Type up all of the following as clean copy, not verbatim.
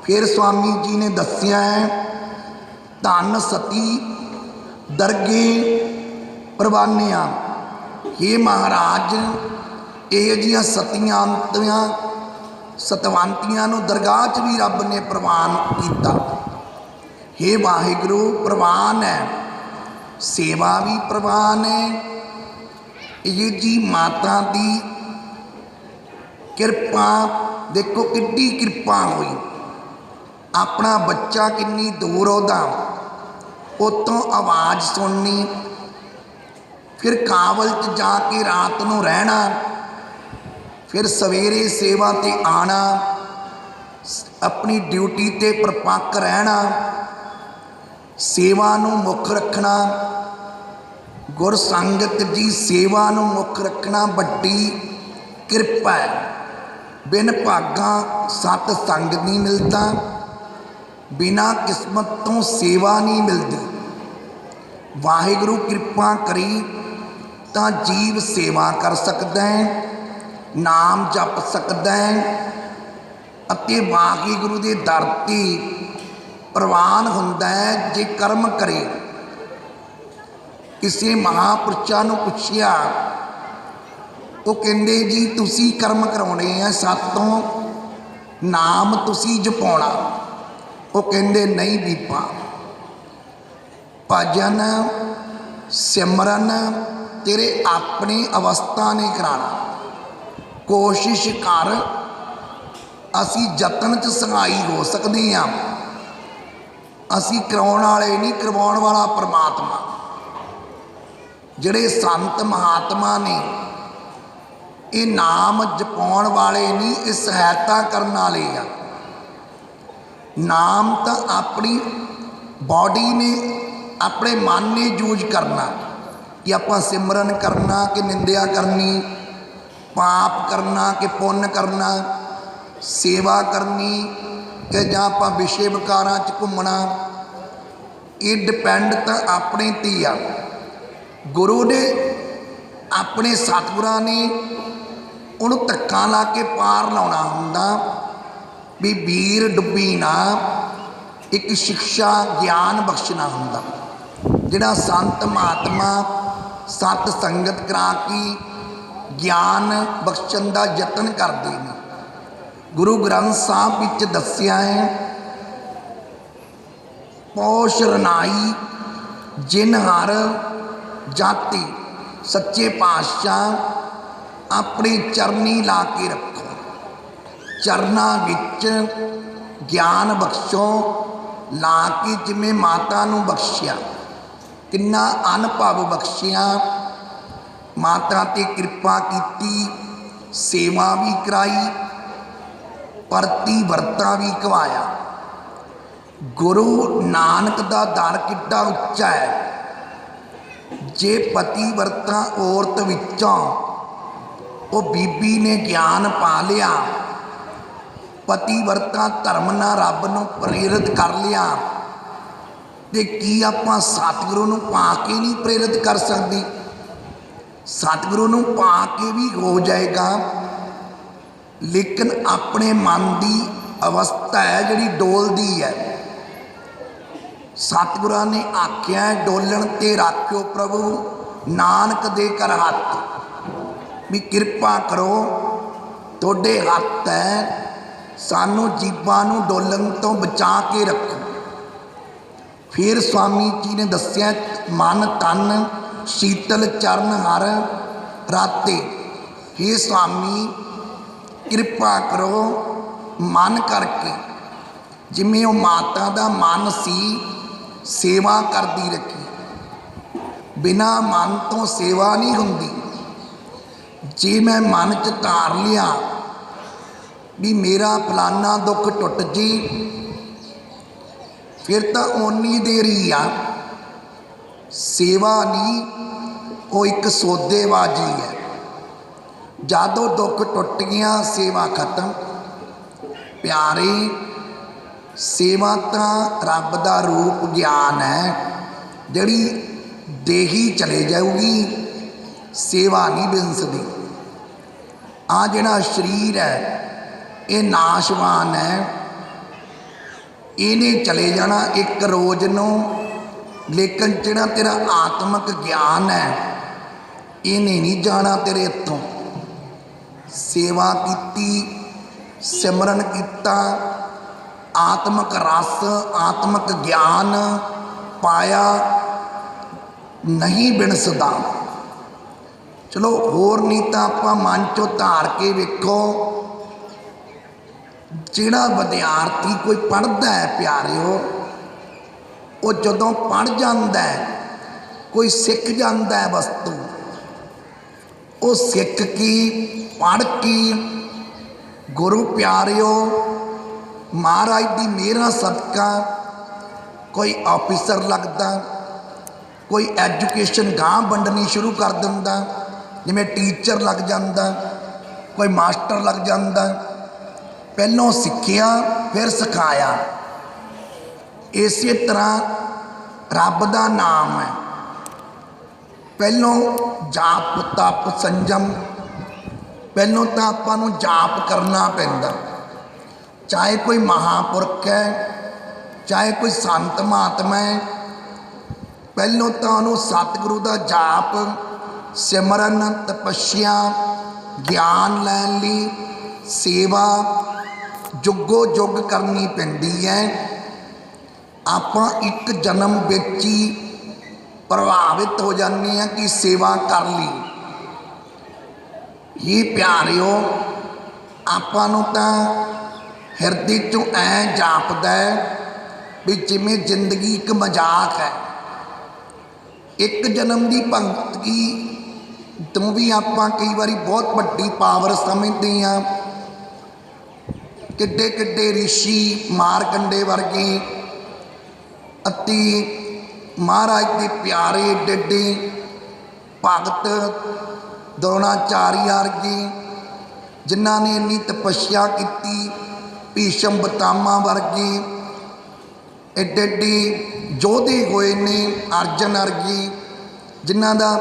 फिर स्वामी जी ने दसिया है, धन सती दरगे प्रवानिया। हे महाराज, यह जिहियां सतियां सतवंतियां नूं दरगाह च भी रब ने प्रवान किया। हे वाहिगुरू, प्रवान है, सेवा भी प्रवान है। ये जी माता दी किरपा देखो, किड्डी किरपा हुई। अपना बच्चा किन्नी दूर होदा, उतों आवाज़ सुननी, फिर काबल च जाके रात नूं रहना, फिर सवेरे सेवा ते आना, अपनी ड्यूटी ते परपक्क रहना, सेवा नूं मुख रखना। गुर संगत जी, सेवा नूं मुख रखना वड्डी किरपा है। बिन भागा सत संग नहीं मिलता, बिना किस्मत तो सेवा नहीं मिलती। वाहिगुरू कृपा करी तो जीव सेवा कर सकता है, नाम जप सकता है, अते वाहिगुरू दे दर ते प्रवान हुंदा है जे कर्म करे। किसी महापुरुषां नूं पुछया, वो कहंदे जी तुसी कर्म कराउणे आ, सातों नाम तुसी जपाउणा। वो कहंदे नहीं बीपा, भजन सिमरन तेरे अपनी अवस्था ने कराना। कोशिश कर, असी जतन च सहाई हो सकते हैं, असी कराउण वाले नहीं, करवाउण वाला परमात्मा। जिहड़े संत महात्मा ने ये नाम जपाउण वाले नहीं, ये सहायता करने वाले आ। नाम तो अपनी बॉडी ने, अपने मन ने यूज करना कि आप सिमरन करना कि निंदिया करनी, पाप करना कि पुण्य करना, सेवा करनी कि जां आपां विषय विकारां च घूमना। ये डिपेंड तो अपने ते आ। गुरु ने अपने सतगुरां ने उन्होंने धक्का ला के पार लाउणा हुंदा भी वीर डुब्बी ना। एक शिक्षा ज्ञान बख्शना हुंदा, जिहड़ा संत महात्मा सत संगत करा के ज्ञान बख्शण का यतन करते हैं। गुरु ग्रंथ साहब विच दस्सिया है, पौष रनाई जिन हर जाति, सच्चे पातशाह अपनी चरनी ला के रखो, चरना विच ज्ञान बख्शो, ला के जिमें माता नूं बख्शिया, किन्ना अनुभव बख्शिया, माता ते कृपा की, सेवा भी कराई, परती वर्ता भी कवाया। गुरु नानक दा दर किड्डा उच्चा है। जे पतिव्रता औरत विचों वो बीबी ने ज्ञान पा लिया, पतिव्रता धर्म ना रब नूं प्रेरित कर लिया, तो की आपां सतगुरु नूं पा के नहीं प्रेरित कर सकते? सतगुरु नूं पा के भी हो जाएगा, लेकिन अपने मन की अवस्था है जिहड़ी डोलदी है। सतगुरां ने आख्या डोलन ते राख्यो प्रभु नानक दे कर हथ, भी कृपा करो तुहाडे हथ है, सानू जीवां नूं डोलन तो बचा के रखो। फिर स्वामी जी ने दस्सिया, मन तन शीतल चरण हर राते। हे स्वामी कृपा करो, मन करके जिमें वो माता का मन सी सेवा करती रखी। बिना मन तो सेवा नहीं हुंदी। जे मैं मन च धार लिया भी मेरा फलाना दुख टुट जे, फिर तो उन्नी देर ही आ। सेवा नहीं, वो एक सौदेबाजी है। जादों दुख टुट गया सेवा खत्म। प्यारे, सेवा तो रब का रूप ज्ञान है, जड़ी देही चले जाऊगी, सेवा नहीं बिनसदी। आ जिहड़ा शरीर है ये नाशवान है, ਇਹਨੇ ਚਲੇ ਜਾਣਾ ਇੱਕ ਰੋਜ਼ ਨੂੰ, ਲੇਕਿन ਜਿਹੜਾ ਤੇਰਾ ਆਤਮਿਕ ਗਿਆਨ ਹੈ ਇਹਨੇ ਨਹੀਂ ਜਾਣਾ ਤੇਰੇ ਹੱਥੋਂ। ਸੇਵਾ ਕੀਤੀ, ਸਿਮਰਨ ਕੀਤਾ, ਆਤਮਿਕ ਰਸ, ਆਤਮਿਕ ਗਿਆਨ ਪਾਇਆ, ਨਹੀਂ ਬਿਨਸਦਾ। ਚਲੋ ਹੋਰ ਨਹੀਂ ਤਾਂ ਆਪਾਂ ਮਨ ਚੋਂ ਧਾਰ ਕੇ ਵੇਖੋ, ਜਿਹੜਾ ਵਿਦਿਆਰਥੀ ਕੋਈ ਪੜ੍ਹਦਾ ਹੈ ਪਿਆਰਿਓ, ਉਹ ਜਦੋਂ ਪੜ੍ਹ ਜਾਂਦਾ ਹੈ, ਕੋਈ ਸਿੱਖ ਜਾਂਦਾ ਹੈ ਵਸਤੂ, ਉਹ ਸਿੱਖ ਕੀ ਪੜ੍ਹ ਕੀ ਗੁਰੂ ਪਿਆਰਿਓ ਮਹਾਰਾਜ ਦੀ ਮਿਹਰਾਂ ਸਦਕਾ ਕੋਈ ਆਫਿਸਰ ਲੱਗਦਾ, ਕੋਈ ਐਜੂਕੇਸ਼ਨ ਗਾਂਹ ਵੰਡਣੀ ਸ਼ੁਰੂ ਕਰ ਦਿੰਦਾ, ਜਿਵੇਂ ਟੀਚਰ ਲੱਗ ਜਾਂਦਾ, ਕੋਈ ਮਾਸਟਰ ਲੱਗ ਜਾਂਦਾ। ਪਹਿਲੋਂ ਸਿੱਖਿਆ ਫਿਰ ਸਿਖਾਇਆ। ਇਸੇ ਤਰ੍ਹਾਂ ਰੱਬ ਦਾ ਨਾਮ ਹੈ, ਪਹਿਲੋਂ ਜਾਪ ਤਪ ਸੰਜਮ, ਪਹਿਲੋਂ ਤਾਂ ਆਪਾਂ ਨੂੰ ਜਾਪ ਕਰਨਾ ਪੈਂਦਾ। ਚਾਹੇ ਕੋਈ ਮਹਾਂਪੁਰਖ ਹੈ, ਚਾਹੇ ਕੋਈ ਸੰਤ ਮਹਾਤਮਾ ਹੈ, ਪਹਿਲੋਂ ਤਾਂ ਉਹਨੂੰ ਸਤਿਗੁਰੂ ਦਾ ਜਾਪ, ਸਿਮਰਨ, ਤਪੱਸਿਆ, ਗਿਆਨ ਲੈਣ ਲਈ ਸੇਵਾ ਜੁਗੋ ਜੁਗ ਕਰਨੀ ਪੈਂਦੀ ਹੈ। ਆਪਾਂ ਇੱਕ ਜਨਮ ਵਿੱਚ ਹੀ ਪ੍ਰਭਾਵਿਤ ਹੋ ਜਾਂਦੇ ਹਾਂ ਕਿ ਸੇਵਾ ਕਰ ਲਈ। ਇਹ ਪਿਆਰਿਓ ਆਪਾਂ ਨੂੰ ਤਾਂ ਹਿਰਦੇ 'ਚੋਂ ਐਂ ਜਾਪਦਾ ਵੀ ਜਿਵੇਂ ਜ਼ਿੰਦਗੀ ਇੱਕ ਮਜ਼ਾਕ ਹੈ। ਇੱਕ ਜਨਮ ਦੀ ਭਗਤੀ ਤੋਂ ਵੀ ਆਪਾਂ ਕਈ ਵਾਰੀ ਬਹੁਤ ਵੱਡੀ ਪਾਵਰ ਸਮਝਦੇ ਹਾਂ। ਕਿੱਡੇ ਕਿੱਡੇ ਰਿਸ਼ੀ ਮਾਰਕੰਡੇ ਵਰਗੇ ਅਤੇ ਮਹਾਰਾਜ ਦੇ ਪਿਆਰੇ ਏਡੇ ਏਡੇ ਭਗਤ ਦਰੋਣਾਚਾਰੀ ਵਰਗੇ, ਜਿਨ੍ਹਾਂ ਨੇ ਇੰਨੀ ਤਪੱਸਿਆ ਕੀਤੀ, ਭੀਸ਼ਮ ਪਿਤਾਮਾ ਵਰਗੇ ਏਡੇ ਏਡੇ ਯੋਧੇ ਹੋਏ ਨੇ, ਅਰਜਨ ਵਰਗੇ ਜਿਨ੍ਹਾਂ ਦਾ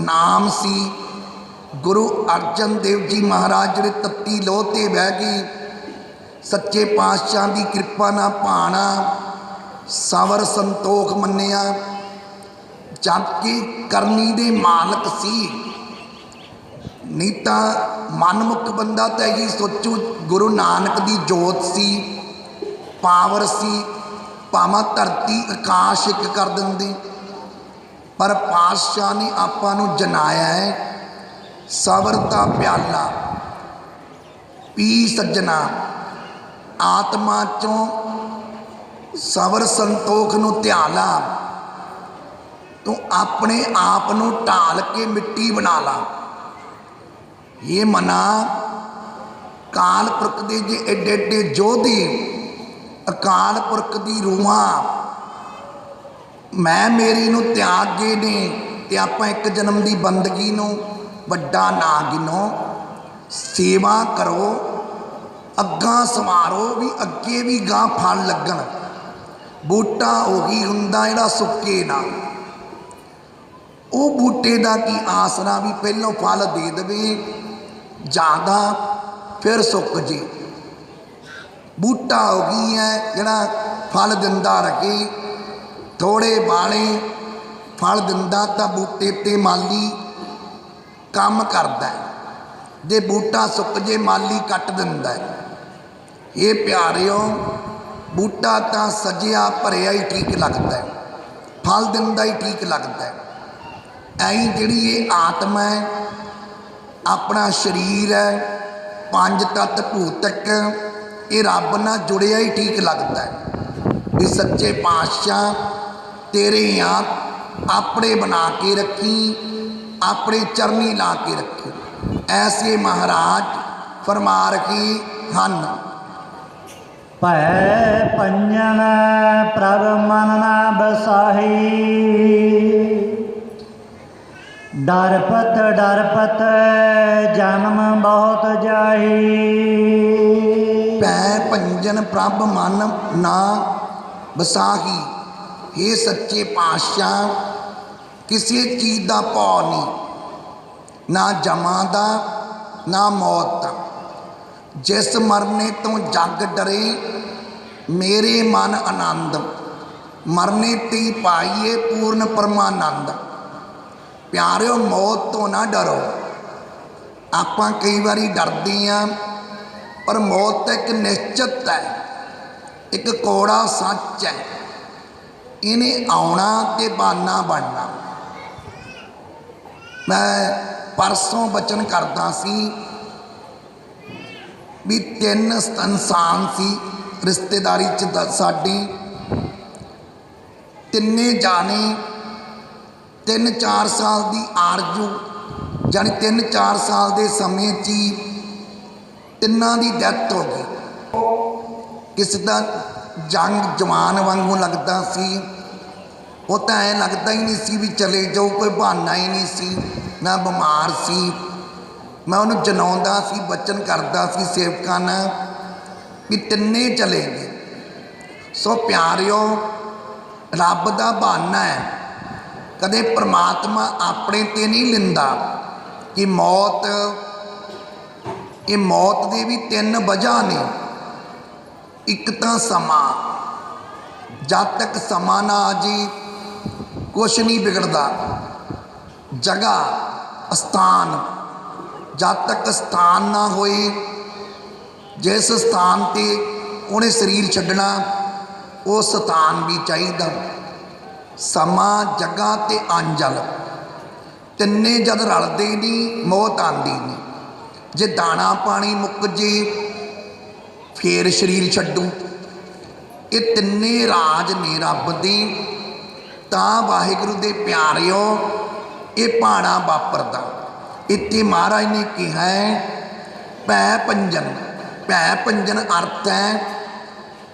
ਨਾਮ ਸੀ। ਗੁਰੂ ਅਰਜਨ ਦੇਵ ਜੀ ਮਹਾਰਾਜ ਜਿਹੜੇ ਤੱਤੀ ਲੋਹ 'ਤੇ ਬਹਿ ਗਏ, ਸੱਚੇ ਪਾਤਸ਼ਾਹ ਦੀ ਕਿਰਪਾ ਨਾਲ ਭਾਣਾ ਸਵਰ ਸੰਤੋਖ ਮੰਨਿਆ, ਜਦ ਕਿ ਕਰਨੀ ਦੇ ਮਾਲਕ ਸੀ। ਨਹੀਂ ਤਾਂ ਮਨਮੁਖ ਬੰਦਾ ਤਾਂ ਇਹੀ ਸੋਚੂ ਗੁਰੂ ਨਾਨਕ ਦੀ ਜੋਤ ਸੀ, ਪਾਵਰ ਸੀ, ਭਾਵੇਂ ਧਰਤੀ ਆਕਾਸ਼ ਇੱਕ ਕਰ ਦਿੰਦੇ। ਪਰ ਪਾਤਸ਼ਾਹ ਨੇ ਆਪਾਂ ਨੂੰ ਜਨਾਇਆ ਹੈ, ਸਬਰ ਦਾ ਪਿਆਲਾ ਪੀ ਸੱਜਣਾ। ਆਤਮਾ ਚੋਂ ਸਬਰ ਸੰਤੋਖ ਨੂੰ ਧਿਆਲਾ, ਤੂੰ ਆਪਣੇ ਆਪ ਨੂੰ ਢਾਲ ਕੇ ਮਿੱਟੀ ਬਣਾ ਲਾ। ਇਹ ਮਨਾ ਕਾਲ ਪੁਰਖ ਦੇ ਜੇ ਏਡੇ ਏਡੇ ਯੋਧੇ, ਅਕਾਲ ਪੁਰਖ ਦੀ ਰੂਹਾਂ ਮੈਂ ਮੇਰੀ ਨੂੰ ਤਿਆਗ ਗਏ ਨੇ, ਤੇ ਆਪਾਂ ਇੱਕ ਜਨਮ ਦੀ ਬੰਦਗੀ ਨੂੰ ਵੱਡਾ ਨਾ ਗਿਣੋ। ਸੇਵਾ ਕਰੋ, ਅੱਗਾਂ ਸਵਾਰੋ ਵੀ ਅੱਗੇ ਵੀ ਗਾਂ ਫਲ ਲੱਗਣ। ਬੂਟਾ ਉਹੀ ਹੁੰਦਾ ਜਿਹੜਾ ਸੁੱਕੇ ਨਾ। ਉਹ ਬੂਟੇ ਦਾ ਕੀ ਆਸਰਾ ਵੀ ਪਹਿਲੋਂ ਫਲ ਦੇ ਦੇਵੇ ਜ਼ਿਆਦਾ, ਫਿਰ ਸੁੱਕ ਜੇ। ਬੂਟਾ ਉਹੀ ਹੈ ਜਿਹੜਾ ਫਲ ਦਿੰਦਾ ਰਹੇ, ਥੋੜੇ ਬਾਲੇ ਫਲ ਦਿੰਦਾ ਤਾਂ ਬੂਟੇ 'ਤੇ ਮਾਲੀ ਕੰਮ ਕਰਦਾ। ਜੇ ਬੂਟਾ ਸੁੱਕ ਜੇ ਮਾਲੀ ਕੱਟ ਦਿੰਦਾ। ਇਹ ਪਿਆਰਿਓ ਬੂਟਾ ਤਾਂ ਸਜਿਆ ਭਰਿਆ ਹੀ ਠੀਕ ਲੱਗਦਾ, ਫਲ ਦਿੰਦਾ ਹੀ ਠੀਕ ਲੱਗਦਾ। ਐਂ ਜਿਹੜੀ ਇਹ ਆਤਮਾ ਹੈ, ਆਪਣਾ ਸਰੀਰ ਹੈ, ਪੰਜ ਤੱਤ ਭੂਤਕ, ਇਹ ਰੱਬ ਨਾਲ ਜੁੜਿਆ ਹੀ ਠੀਕ ਲੱਗਦਾ ਵੀ ਸੱਚੇ ਪਾਤਸ਼ਾਹ ਤੇਰੇ ਆਪ ਆਪਣੇ ਬਣਾ ਕੇ ਰੱਖੀ, ਆਪਣੇ ਚਰਨੀ ਲਾ ਕੇ ਰੱਖੀ। ਐਸੇ ਮਹਾਰਾਜ ਫਰਮਾ ਰਹੇ ਹਨ। ਭੈ ਪੰਜਨ ਪ੍ਰਭ ਮਨ ਨਾ ਬਸਾਹੀ, ਡਰਪਤ ਜਨਮ ਬਹੁਤ ਜਾਹੀ। ਭੈ ਭੰਜਨ ਪ੍ਰਭ ਮਨ ਨਾ ਬਸਾਹੀ। ਇਹ ਸੱਚੇ ਪਾਤਸ਼ਾਹ ਕਿਸੇ ਚੀਜ਼ ਦਾ ਭੌ ਨਹੀਂ, ਨਾ ਜਮਾਂ ਦਾ ਨਾ ਮੌਤ ਦਾ। ਜਿਸ ਮਰਨੇ ਤੋਂ ਜੱਗ ਡਰੇ मेरे मन आनंद मरने ते ही पाइए पूर्ण परमानंद। प्यारिओ मौत तो ना डरो। आपां कई बारी डरदे हाँ, पर मौत एक निश्चित है, एक कौड़ा सच है। इन्हें आउणा ते बहाना बनना। मैं परसों बचन करता सी भी 3 इंसान सी रिश्तेदारी च साडी, तिन्ने जाने 3-4 साल की आरजू जानी 3-4 साल के समय ची तिन्ना की डैथ हो गई। किसी का जंग जवान वांगू लगता सी, वो तो ऐ लगता ही नहीं सी भी चले जाओ, कोई बहाना ही नहीं सी। मैं बीमार सी, मैं उन्होंने जनाउंदा सी, बचन करता सी सेवकां नाल भी तिन्ने चले गए। सो प्यारिओ रब का बहाना है, कदे परमात्मा अपने ते नहीं लिंदा कि मौत, ये मौत के भी 3 वजह ने। एक तो समा, जब तक समा ना आ जी कुछ नहीं बिगड़ता। जगह स्थान, जब तक स्थान ना होए, जिस स्थान ते उन्हें शरीर छड्डना वो स्थान भी चाहिए। समा, जगह ते अंजल तिन्ने जद रलते नहीं मौत आती नहीं। जे दाना पानी मुक जे फिर शरीर छड्डू। ये तिन्ने राज ने रब दे, तां वाहिगुरू दे प्यारिओ ये भाणा वापरदा। इत्थे महाराज ने कहा है भै पंजन। भै पंजन अर्थ है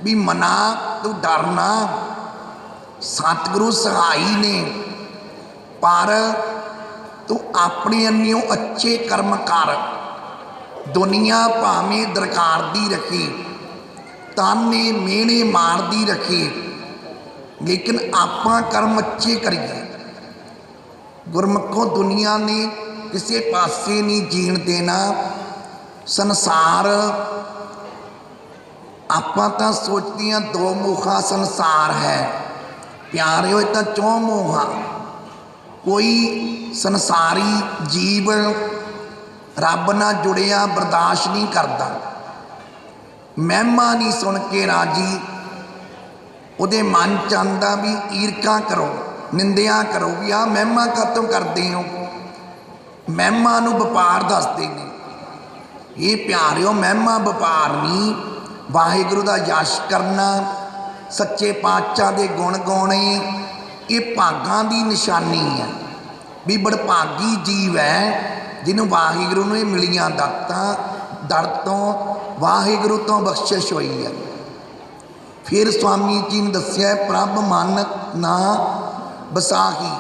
भी मना तू डरना, सतगुरु सहाई ने, पर तू अपने अन्यों अच्छे कर्म कर। दुनिया भावें दरकार दी रखे, ताने मेहने मारदी रखे, लेकिन आपां कर्म अच्छे करिए। गुरमुखों दुनिया ने किसी पासे नहीं जीण देना। संसार आपां तां सोचते हैं 2 मुखा संसार है, प्यारिओ तो 4 मुखा। कोई संसारी जीव रब नाल जुड़िया बर्दाश्त नहीं करता, महिमा नहीं सुन के राजी। उहदे मन च आंदा भी ईरखा करो, निंदिया करो भी आ महिमा कातों करते हो। महिमा नूं वपार दसदे ने। ये प्यारिओ महिमा वपार नहीं, वाहिगुरू दा यश करना, सच्चे पातशाह दे गुण गाने, ये भागां दी निशानी है। भी बड़भागी जीव है जिन्हों वाहिगुरू ने मिलियां दातां, दर तो वाहिगुरू तो बख्शिश हुई है। फिर स्वामी जी ने दस्या प्रभ मन ना बसाही,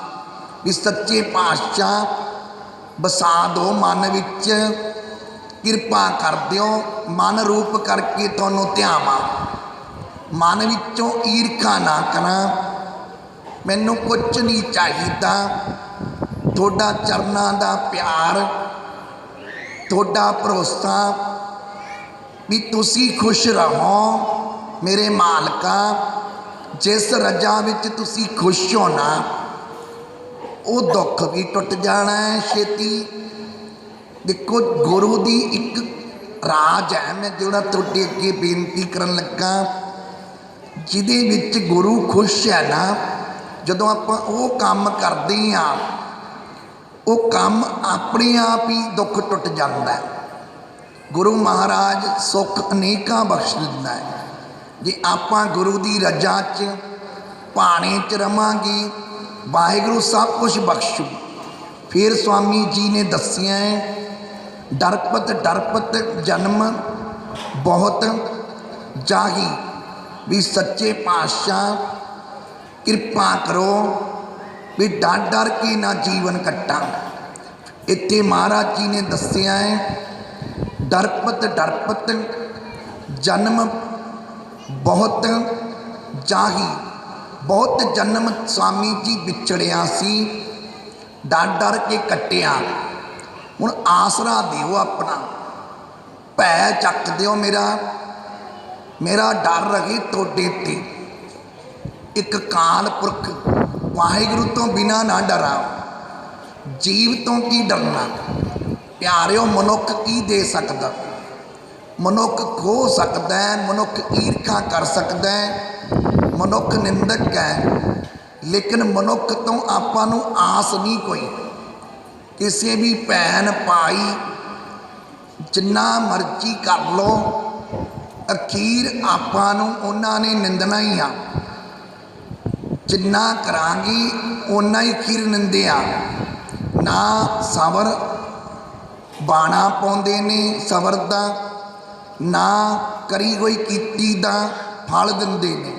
भी सच्चे पातशाह बसा दो मन विच, किरपा कर दिओ मन रूप करके तुहानूं ध्यावां। मन विचों ईरखा ना करा, मैनूं कुछ नहीं चाहिदा, थोड़ा चरनां दा प्यार, थोड़ा भरोसा भी तुसी खुश रहो मेरे मालका। जिस रजा विच तुसी खुश होना वो दुख भी टुट जाना है छेती। देखो गुरु दी एक राज है, मैं जोड़ा तुहाडे अगे बेनती करन लगा, जिहदे विच गुरु खुश है ना, जदों आपां वो काम करदे हां वो काम अपने आप ही दुख टुट जाता है। गुरु महाराज सुख अनेकां बख्श दिंदा है जे आपां गुरु की रजा च भाणे च रवांगे। वाहिगुरू सब कुछ बख्शू। फिर स्वामी जी ने दसिया है डरपत डरपत जन्म बहुत जाही, भी सच्चे पातशाह कृपा करो भी डर डर के ना जीवन कट्टा। इत्थे महाराज जी ने दसिया है डरपत डरपत जन्म बहुत जाही। बहुत जन्म स्वामी जी विछड़िया सी, डर डर के कट्टिया। हुण आसरा दिओ अपना, भै चक दिओ मेरा, मेरा डर रहे तोड़े ते। एक काल पुरख वाहिगुरु तो बिना ना डरा, जीव तो की डरना। प्यारिओ मनुख की दे सकदा, मनुख खो सकता है, मनुख ईर्खा कर सकता है, मनुख निंदक है, लेकिन मनुख तो आपां नूं आस नहीं कोई। किसी भी भैन भाई जिन्ना मर्जी कर लो, अखीर आपां नूं उन्हां ने निंदना ही आ। जिन्ना करांगी उन्ना ही अखीर निंदिया। ना सबर बाणा पाउंदे ने सबर दा, ना करी कोई कीती दा फल दिंदे ने।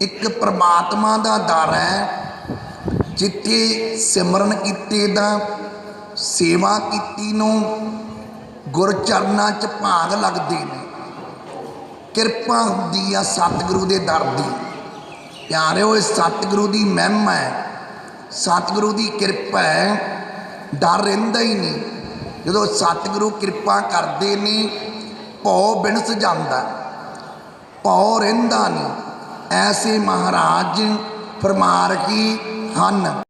एक परमात्मा दा दर है जिथे सिमरन कीते दा, सेवा कीती नूं गुरचरनां च भाग लगदे ने। किरपा हुंदी आ सतगुरु दे दर दी। प्यारिओ इस सतगुरु दी महिमा है, सतगुरु दी किरपा है, डर रहिंदा ही नहीं। जदों सतगुरु किरपा करदे ने भौ बिनस जांदा, भौ रहिंदा नहीं। ऐसे महाराज फरमा रही हन।